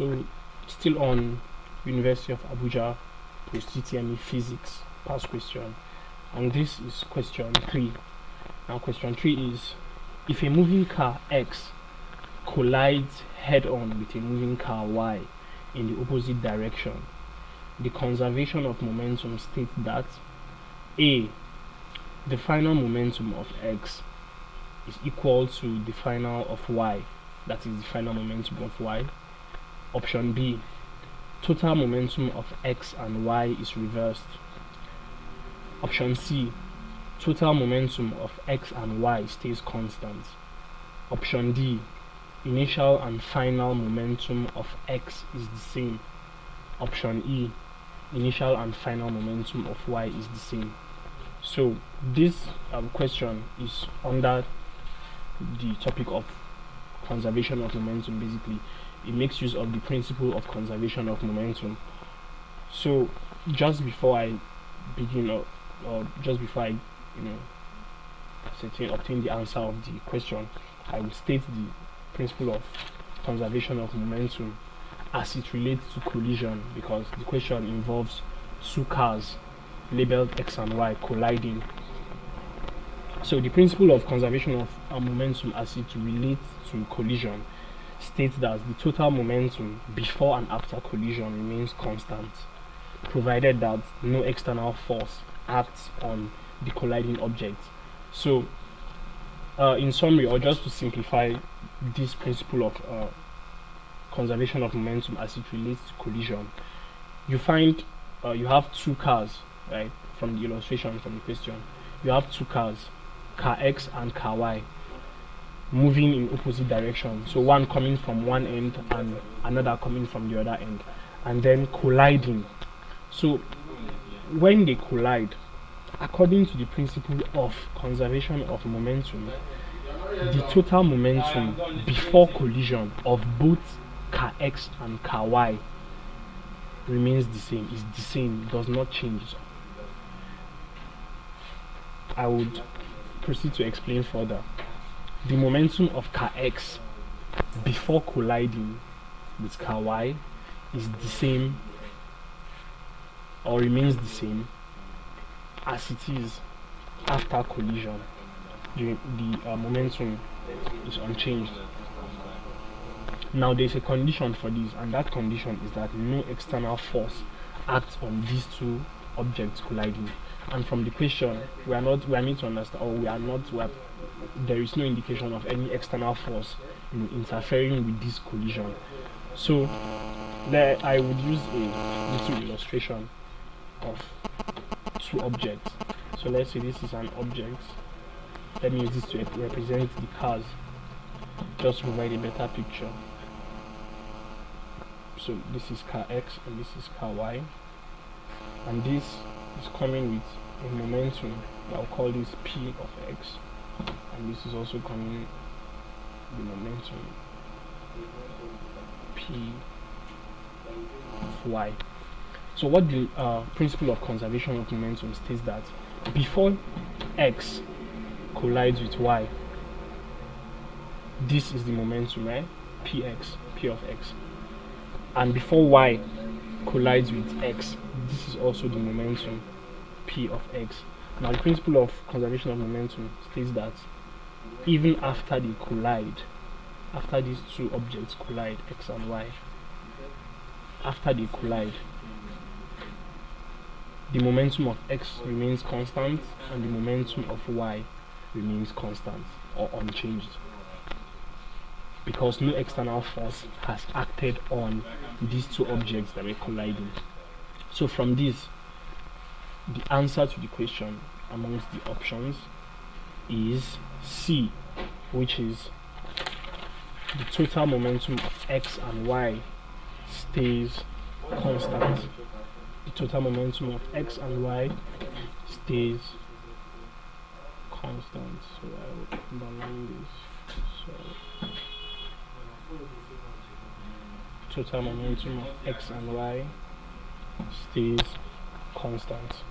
So still on University of Abuja post UTME physics past question, and this is question 3. Now question 3 is, if a moving car X collides head-on with a moving car Y in the opposite direction, the conservation of momentum states that A, the final momentum of X is equal to the final of Y, that is the final momentum of Y. Option B, total momentum of X and Y is reversed. Option C, total momentum of X and Y stays constant. Option D, initial and final momentum of X is the same. Option E, initial and final momentum of Y is the same. So this question is under the topic of conservation of momentum. Basically, it makes use of the principle of conservation of momentum. So just before I begin, or just before I obtain the answer of the question, I will state the principle of conservation of momentum as it relates to collision, because the question involves two cars labeled X and Y colliding. So the principle of conservation of momentum as it relates to collision states that the total momentum before and after collision remains constant, provided that no external force acts on the colliding object. So in summary, or just to simplify this principle of conservation of momentum as it relates to collision, you find you have two cars, right? From the illustration, from the question, you have two cars, car X and car Y, moving in opposite direction. So one coming from one end and another coming from the other end, and then colliding. So when they collide, according to the principle of conservation of momentum, the total momentum before collision of both car X and car Y remains the same, is the same, does not change. I would proceed to explain further. The momentum of car X before colliding with car Y is the same, or remains the same, as it is after collision. The momentum is unchanged. Now there's a condition for this, and that condition is that no external force acts on these two objects colliding. And from the question, we are made to understand, or there is no indication of any external force interfering with this collision. So there I would use a little illustration of two objects. So let's say this is an object. Let me use this to represent the cars, just to provide a better picture. So this is car X and this is car Y, and this is coming with a momentum. I'll call this P of X, and this is also coming with momentum P of Y. So what the principle of conservation of momentum states that before X collides with Y, this is the momentum, right? P of X. And before Y collides with X, this is also the momentum P of X. Now the principle of conservation of momentum states that even after they collide, after these two objects collide, X and Y, after they collide, the momentum of X remains constant and the momentum of Y remains constant or unchanged, because no external force has acted on these two objects that were colliding. So from this, the answer to the question amongst the options is C, which is the total momentum of X and Y stays constant. The total momentum of X and Y stays constant. So I will underline this. So total momentum of X and Y stays constant.